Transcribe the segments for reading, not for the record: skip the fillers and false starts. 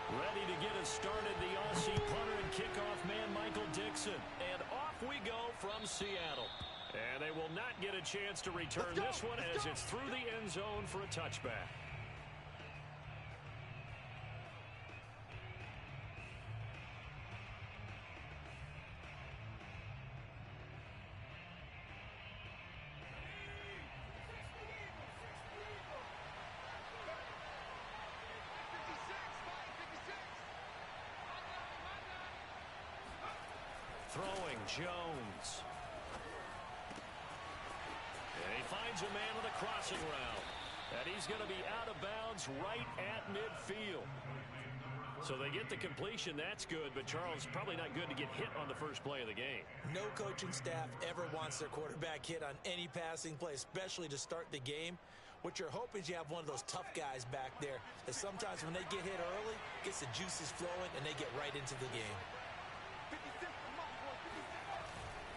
Ready to get us started, the Aussie punter and kickoff man, Michael Dickson. And off we go from Seattle. And they will not get a chance to return this one as it's through the end zone for a touchback. Throwing Jones. And he finds a man on the crossing route. And he's going to be out of bounds right at midfield. So they get the completion. That's good. But, Charles, probably not good to get hit on the first play of the game. No coaching staff ever wants their quarterback hit on any passing play, especially to start the game. What you're hoping is you have one of those tough guys back there that sometimes when they get hit early, gets the juices flowing, and they get right into the game.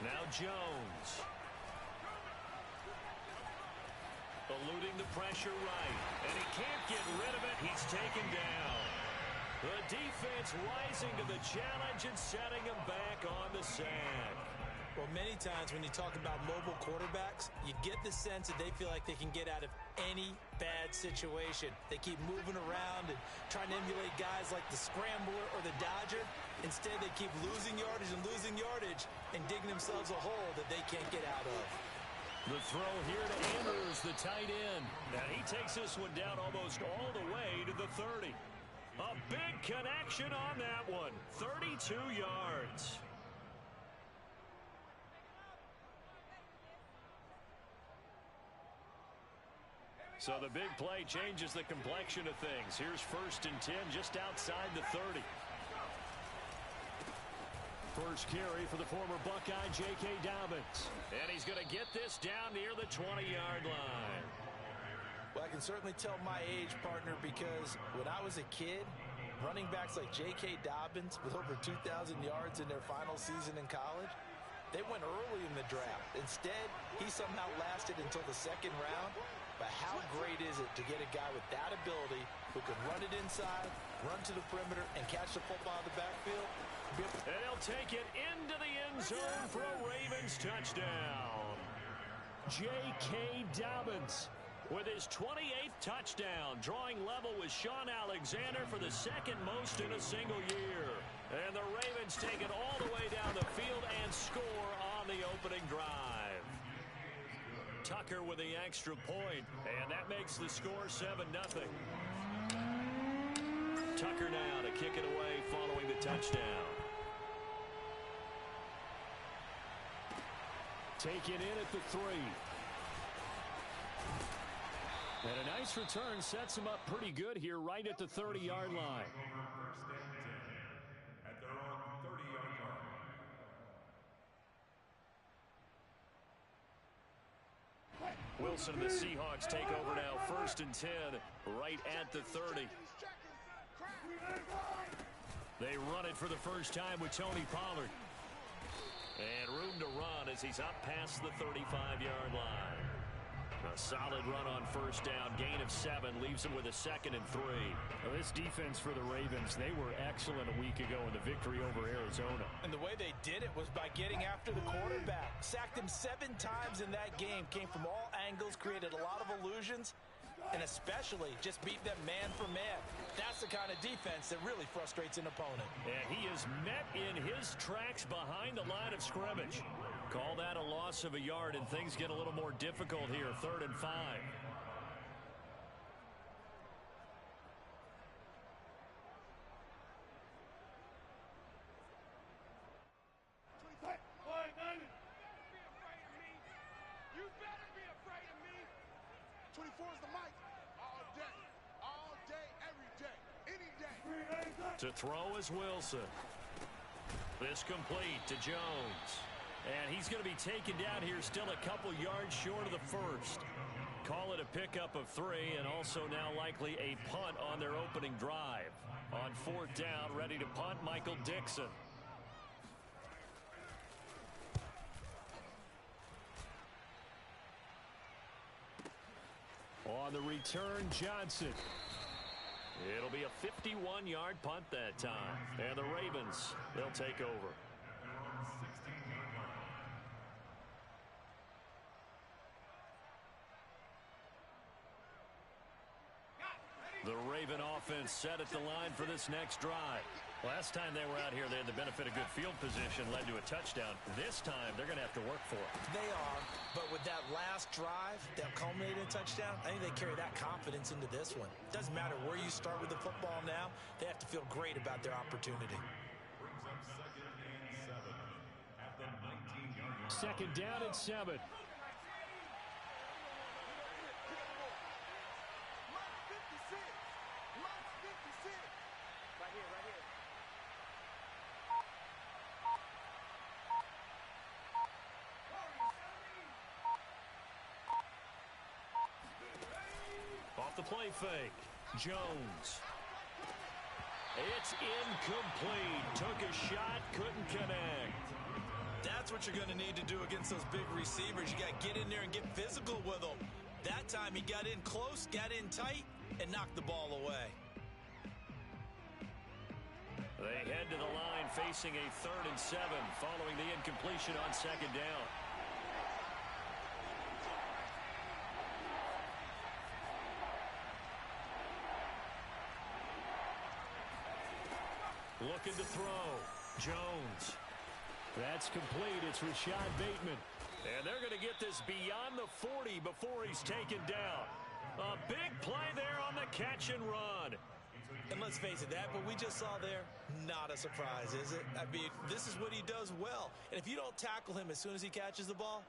Now Jones. Eluding the pressure right. And he can't get rid of it. He's taken down. The defense rising to the challenge and setting him back on the sack. Well, many times when you talk about mobile quarterbacks, you get the sense that they feel like they can get out of any bad situation. They keep moving around and trying to emulate guys like the scrambler or the dodger. Instead, they keep losing yardage and digging themselves a hole that they can't get out of. The throw here to Andrews, the tight end. And he takes this one down almost all the way to the 30. A big connection on that one. 32 yards. So the big play changes the complexion of things. Here's 1st and 10 just outside the 30. First carry for the former Buckeye, J.K. Dobbins. And he's going to get this down near the 20-yard line. Well, I can certainly tell my age, partner, because when I was a kid, running backs like J.K. Dobbins with over 2,000 yards in their final season in college, they went early in the draft. Instead, he somehow lasted until the 2nd round. But how great is it to get a guy with that ability who can run it inside, run to the perimeter, and catch the football in the backfield? And he'll take it into the end zone for a Ravens touchdown. J.K. Dobbins with his 28th touchdown, drawing level with Sean Alexander for the 2nd most in a single year. And the Ravens take it all the way down the field and score on the opening drive. Tucker with the extra point, and that makes the score 7-0. Tucker now to kick it away following the touchdown. Taken in at the 3. And a nice return sets him up pretty good here right at the 30-yard line. First and 10 at their own 30-yard line. Wilson and the Seahawks take over now. 1st and 10 right at the 30. They run it for the first time with Tony Pollard. And room to run as he's up past the 35-yard line. A solid run on 1st down. Gain of 7 leaves him with a 2nd and 3. Well, this defense for the Ravens, they were excellent a week ago in the victory over Arizona. And the way they did it was by getting after the quarterback. Sacked him 7 times in that game. Came from all angles, created a lot of illusions, and especially just beat them man for man. That's the kind of defense that really frustrates an opponent. And he is met in his tracks behind the line of scrimmage. Call that a loss of a yard, and things get a little more difficult here. 3rd and 5. You better be afraid of me. 24 is the mic. All day, every day, any day. To throw is Wilson. This complete to Jones. And he's going to be taken down here still a couple yards short of the 1st. Call it a pickup of 3, and also now likely a punt on their opening drive. On 4th down, ready to punt, Michael Dickson. On the return, Johnson. It'll be a 51-yard punt that time. And the Ravens, they'll take over. The Raven offense set at the line for this next drive. Last time they were out here, they had the benefit of good field position, led to a touchdown. This time, they're going to have to work for it. They are, but with that last drive that culminated in a touchdown, I think they carry that confidence into this one. Doesn't matter where you start with the football now, they have to feel great about their opportunity. Brings up 2nd and 7 at the 19-yard line. Second down and 7. Off the play fake. Jones. It's incomplete. Took a shot, couldn't connect. That's what you're going to need to do against those big receivers. You got to get in there and get physical with them. That time he got in close, got in tight, and knocked the ball away. They head to the line facing a 3rd and 7 following the incompletion on 2nd down. Looking to throw. Jones. That's complete. It's Rashad Bateman. And they're going to get this beyond the 40 before he's taken down. A big play there on the catch and run. And let's face it, that what we just saw there, not a surprise, is it? I mean, this is what he does well. And if you don't tackle him as soon as he catches the ball,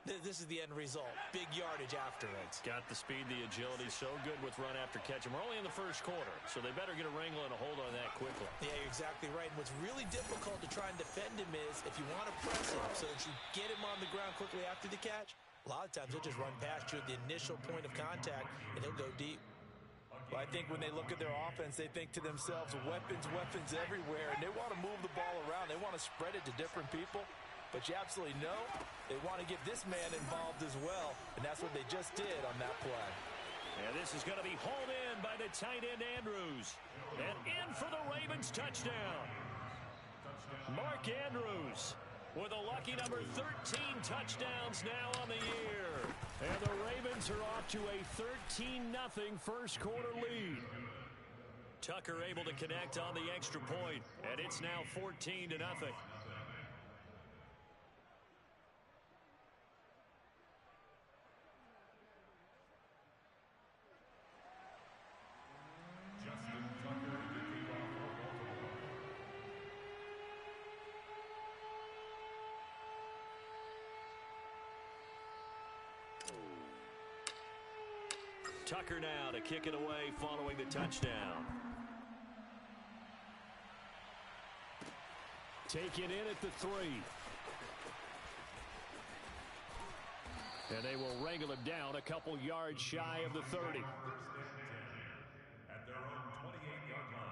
this is the end result. Big yardage afterwards. Got the speed, the agility, so good with run after catch. And we're only in the first quarter, so they better get a wrangle and a hold on that quickly. Yeah, you're exactly right. And what's really difficult to try and defend him is if you want to press him so that you get him on the ground quickly after the catch, a lot of times he'll just run past you at the initial point of contact, and he'll go deep. Well, I think when they look at their offense, they think to themselves, weapons everywhere, and they want to move the ball around. They want to spread it to different people. But you absolutely know they want to get this man involved as well, and that's what they just did on that play. And this is going to be hauled in by the tight end Andrews. And in for the Ravens touchdown. Mark Andrews with a lucky number 13 touchdowns now on the year. And the Ravens are off to a 13-0 first quarter lead. Tucker able to connect on the extra point, and it's now 14-0. Justin Tucker, the kickoff for Baltimore. Tucker now to kick it away following the touchdown. Taken in at the 3. And they will wrangle him down a couple yards shy of the 30. At their own 28-yard line.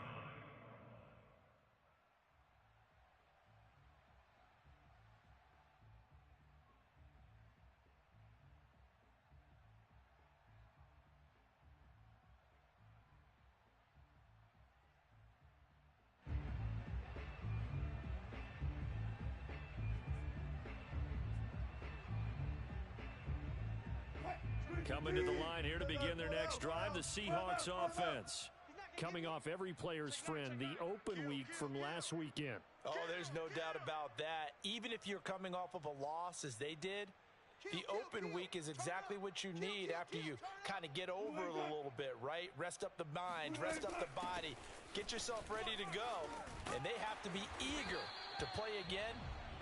Coming to the line here to begin their next drive, the Seahawks offense. Coming off every player's friend, the open week from last weekend. Oh, there's no doubt about that. Even if you're coming off of a loss as they did, the open week is exactly what you need after you kind of get over it a little bit, right? Rest up the mind, rest up the body, get yourself ready to go. And they have to be eager to play again,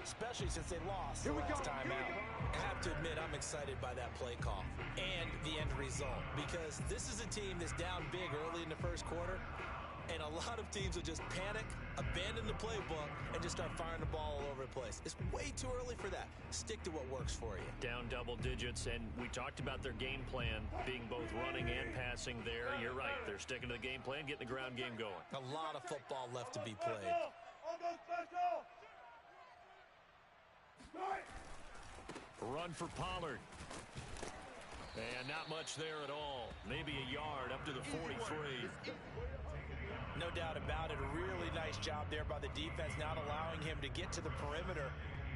especially since they lost the last time out. I have to admit, I'm excited by that play call and the end result, because this is a team that's down big early in the first quarter, and a lot of teams will just panic, abandon the playbook, and just start firing the ball all over the place. It's way too early for that. Stick to what works for you. Down double digits, and we talked about their game plan being both running and passing there. You're right. They're sticking to the game plan, getting the ground game going. A lot of football left to be played. Run for Pollard. And not much there at all. Maybe a yard up to the 43. No doubt about it. A really nice job there by the defense, not allowing him to get to the perimeter.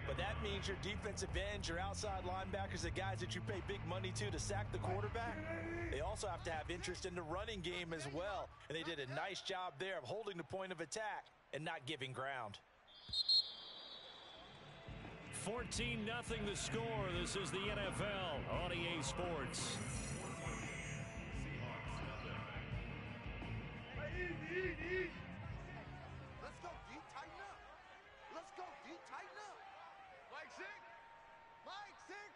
But that means your defensive ends, your outside linebackers, the guys that you pay big money to sack the quarterback, they also have to have interest in the running game as well. And they did a nice job there of holding the point of attack and not giving ground. 14-0 the score. This is the NFL on EA Sports. Let's go deep, tighten up. Let's go deep, tighten up. Mike six. Mike six.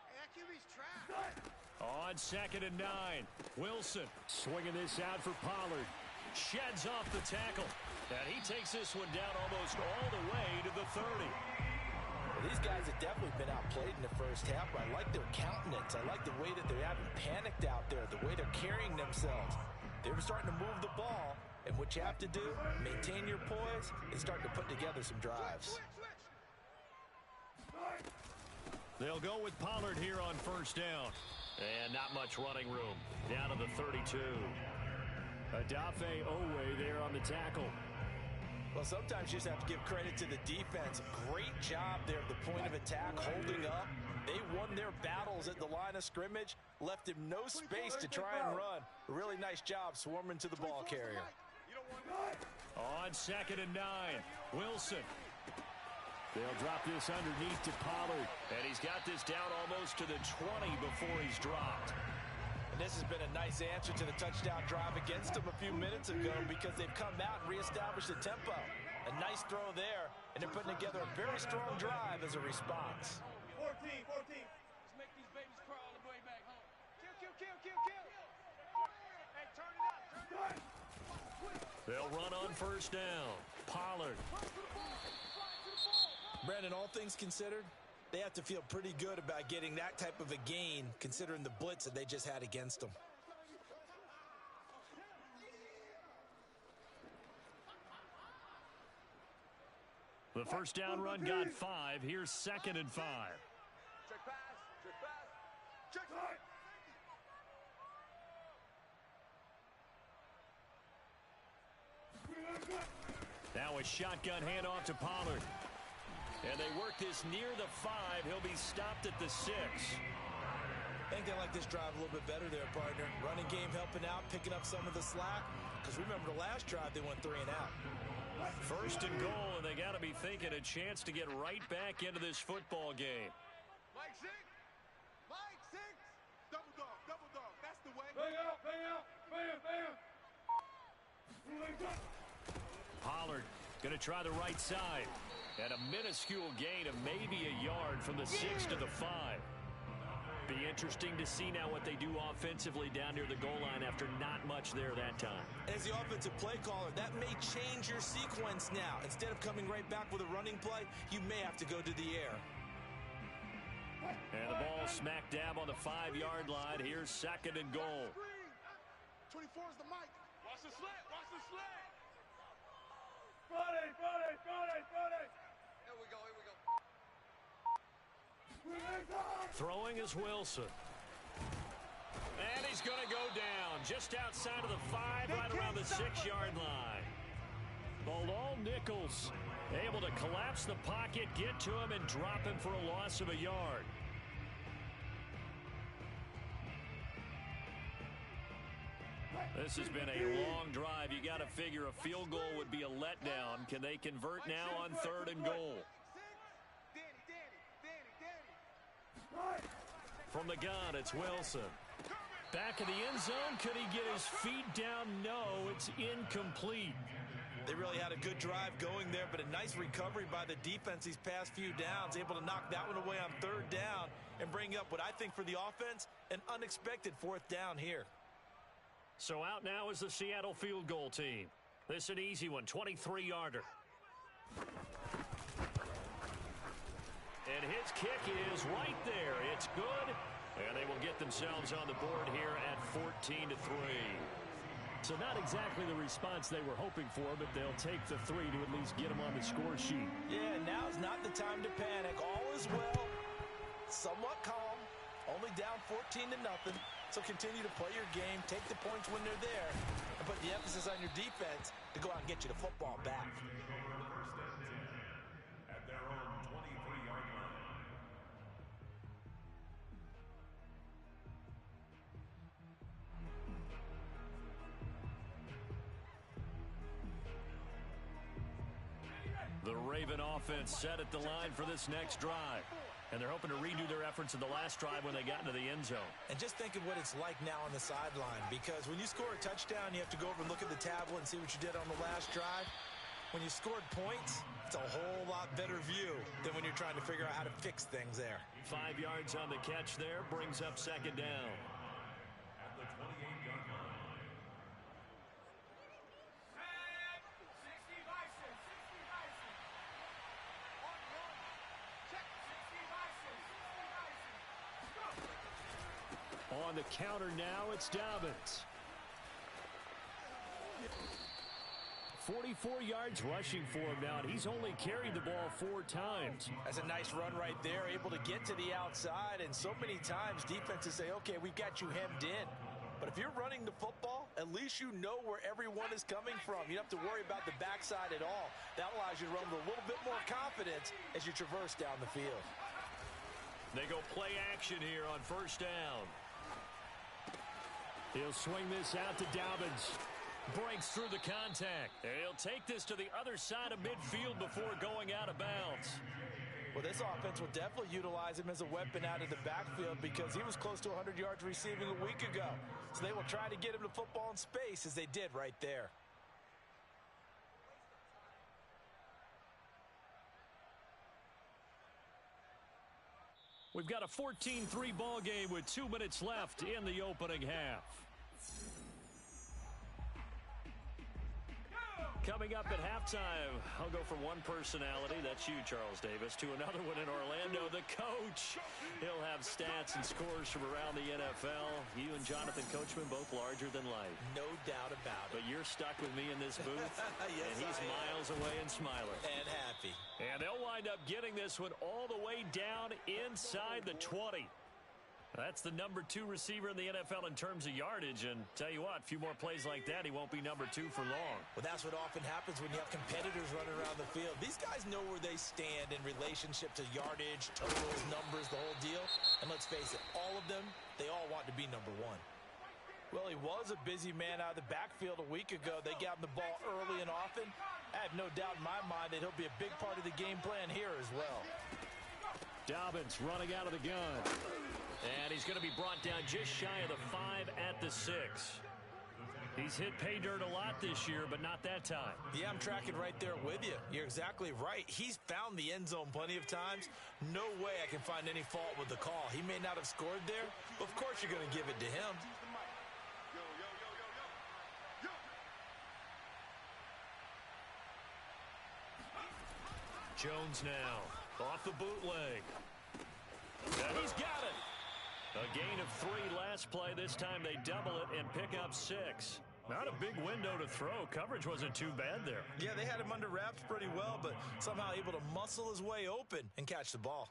Hey, that QB's trapped. On 2nd and 9, Wilson swinging this out for Pollard. Sheds off the tackle. And he takes this one down almost all the way to the 30. These guys have definitely been outplayed in the first half, but I like their countenance. I like the way that they haven't panicked out there, the way they're carrying themselves. They were starting to move the ball, and what you have to do, maintain your poise and start to put together some drives. They'll go with Pollard here on 1st down. And not much running room. Down to the 32. Odafe Owe there on the tackle. Well, sometimes you just have to give credit to the defense. Great job there at the point of attack, holding up. They won their battles at the line of scrimmage, left him no space to try and run. A really nice job swarming to the ball carrier. On 2nd and 9, Wilson. They'll drop this underneath to Pollard. And he's got this down almost to the 20 before he's dropped. And this has been a nice answer to the touchdown drive against them a few minutes ago because they've come out and reestablished the tempo. A nice throw there, and they're putting together a very strong drive as a response. 14. Let's make these babies crawl all the way back home. Kill. Hey, turn it up. They'll run on 1st down. Pollard. Brandon, all things considered, they have to feel pretty good about getting that type of a gain considering the blitz that they just had against them. The 1st down run got 5. Here's 2nd and 5. Check pass. Check. Now a shotgun handoff to Pollard. And they work this near the 5. He'll be stopped at the 6. I think they like this drive a little bit better there, partner. Running game helping out, picking up some of the slack. Because remember the last drive, they went 3 and out. 1st and goal, and they got to be thinking a chance to get right back into this football game. Mike six. Double dog. That's the way. Bang out. Bam. Pollard going to try the right side. And a minuscule gain of maybe a yard from the 6 to the 5. Be interesting to see now what they do offensively down near the goal line after not much there that time. As the offensive play caller, that may change your sequence now. Instead of coming right back with a running play, you may have to go to the air. And the ball smack dab on the 5-yard line. Here's 2nd and goal. 24 is the mic. Watch the slant. Friday. Here we go. Throwing is Wilson. And he's going to go down just outside of the 5, right around the 6-yard line. Bilal Nichols able to collapse the pocket, get to him, and drop him for a loss of a yard. This has been a long drive. You got to figure a field goal would be a letdown. Can they convert now on 3rd and goal? From the gun, it's Wilson. Back in the end zone. Could he get his feet down? No, it's incomplete. They really had a good drive going there, but a nice recovery by the defense these past few downs, able to knock that one away on 3rd down and bring up what I think for the offense, an unexpected 4th down here. So out now is the Seattle field goal team. This is an easy one, 23-yarder. And his kick is right there. It's good. And they will get themselves on the board here at 14-3. So not exactly the response they were hoping for, but they'll take the 3 to at least get them on the score sheet. Yeah, now's not the time to panic. All is well. Somewhat calm. only down 14-0, so continue to play your game, take the points when they're there, and put the emphasis on your defense to go out and get you the football back. At their own 23-yard line. The Raven offense set at the line for this next drive. And they're hoping to redo their efforts in the last drive when they got into the end zone. And just think of what it's like now on the sideline, because when you score a touchdown, you have to go over and look at the tablet and see what you did on the last drive. When you scored points, it's a whole lot better view than when you're trying to figure out how to fix things there. 5 yards on the catch there, brings up second down. At the 28-yard line. On the counter now, it's Dobbins. 44 yards rushing for him now, and he's only carried the ball 4 times. That's a nice run right there, able to get to the outside, and so many times defenses say, okay, we've got you hemmed in. But if you're running the football, at least you know where everyone is coming from. You don't have to worry about the backside at all. That allows you to run with a little bit more confidence as you traverse down the field. They go play action here on first down. He'll swing this out to Dobbins. Breaks through the contact. He'll take this to the other side of midfield before going out of bounds. Well, this offense will definitely utilize him as a weapon out of the backfield because he was close to 100 yards receiving a week ago. So they will try to get him the football in space as they did right there. We've got a 14-3 ball game with 2 minutes left in the opening half. Coming up at halftime, I'll go from one personality, that's you, Charles Davis, to another one in Orlando, the coach. He'll have stats and scores from around the NFL. You and Jonathan Coachman both larger than life. No doubt about it. But you're stuck with me in this booth, Yes, and he's miles away and smiling. And happy. And they'll wind up getting this one all the way down inside the 20. That's the number 2 receiver in the NFL in terms of yardage. And tell you what, a few more plays like that, he won't be number 2 for long. Well, that's what often happens when you have competitors running around the field. These guys know where they stand in relationship to yardage, totals, numbers, the whole deal. And let's face it, all of them, they all want to be number 1. Well, he was a busy man out of the backfield a week ago. They got him the ball early and often. I have no doubt in my mind that he'll be a big part of the game plan here as well. Dobbins running out of the gun. And he's going to be brought down just shy of the 5 at the 6. He's hit pay dirt a lot this year, but not that time. Yeah, I'm tracking right there with you. You're exactly right. He's found the end zone plenty of times. No way I can find any fault with the call. He may not have scored there, but of course you're going to give it to him. Jones now off the bootleg. And he's got it. A gain of 3 last play. This time they double it and pick up 6. Not a big window to throw. Coverage wasn't too bad there. Yeah, they had him under wraps pretty well, but somehow able to muscle his way open and catch the ball.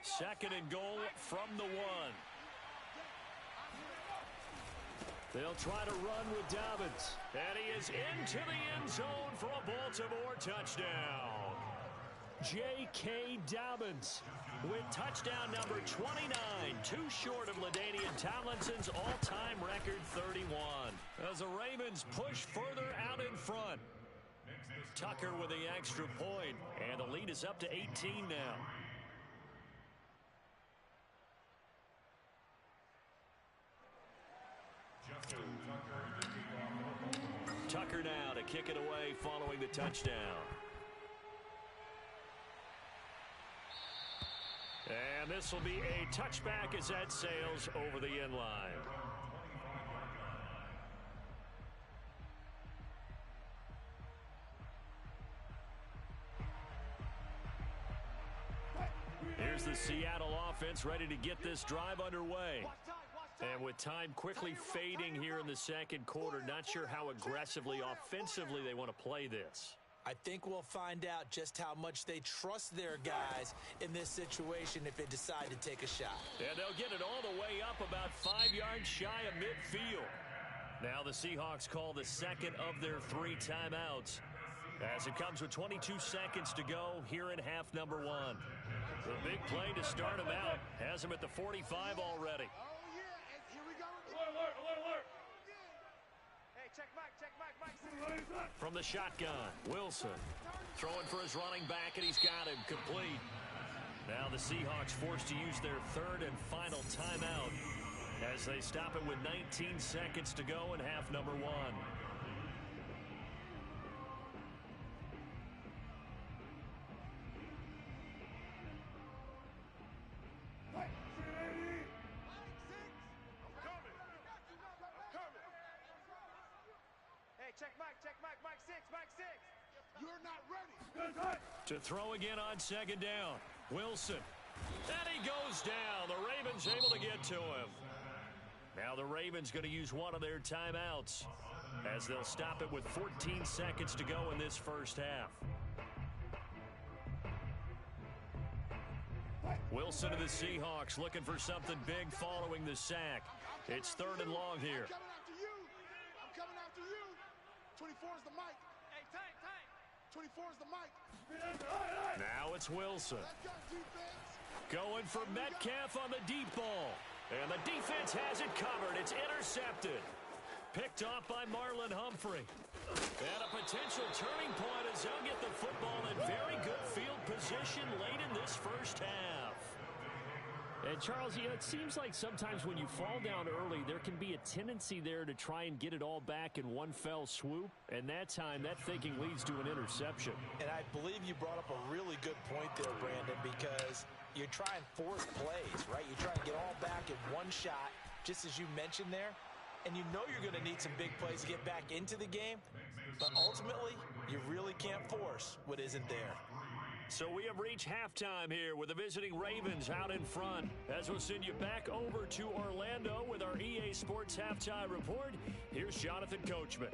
Second and goal from the 1. They'll try to run with Dobbins. And he is into the end zone for a Baltimore touchdown. J.K. Dobbins with touchdown number 29, too short of LaDainian Tomlinson's all-time record 31. As the Ravens push further out in front. Tucker with the extra point, and the lead is up to 18 now. Tucker now to kick it away following the touchdown. And this will be a touchback as that sails over the end line. Here's the Seattle offense ready to get this drive underway. And with time quickly fading here in the second quarter, not sure how aggressively, offensively they want to play this. I think we'll find out just how much they trust their guys in this situation if they decide to take a shot. And they'll get it all the way up about 5 yards shy of midfield. Now the Seahawks call the second of their 3 timeouts, as it comes with 22 seconds to go here in half number 1. The big play to start him out has him at the 45 already. Oh, yeah, and here we go. Alert. Hey, check Mike. From the shotgun, Wilson throwing for his running back, and he's got him complete. Now the Seahawks forced to use their 3rd and final timeout as they stop it with 19 seconds to go in half number 1. You're not ready. To throw again on 2nd down. Wilson. And he goes down. The Ravens able to get to him. Now the Ravens going to use one of their timeouts as they'll stop it with 14 seconds to go in this first half. Wilson to the Seahawks looking for something big following the sack. It's 3rd and long here. I'm coming after you. 24 is the mic. Hey, tank. 24 is the mic. Now it's Wilson. Let's go, defense. Going for Metcalf on the deep ball. And the defense has it covered. It's intercepted. Picked off by Marlon Humphrey. And a potential turning point as they'll get the football in very good field position late in this first half. And Charles, it seems like sometimes when you fall down early, there can be a tendency there to try and get it all back in one fell swoop. And that time, that thinking leads to an interception. And I believe you brought up a really good point there, Brandon, because you're trying force plays, right? You're trying to get all back in one shot, just as you mentioned there. And you know you're going to need some big plays to get back into the game. But ultimately, you really can't force what isn't there. So we have reached halftime here with the visiting Ravens out in front. As we'll send you back over to Orlando with our EA Sports Halftime Report, here's Jonathan Coachman.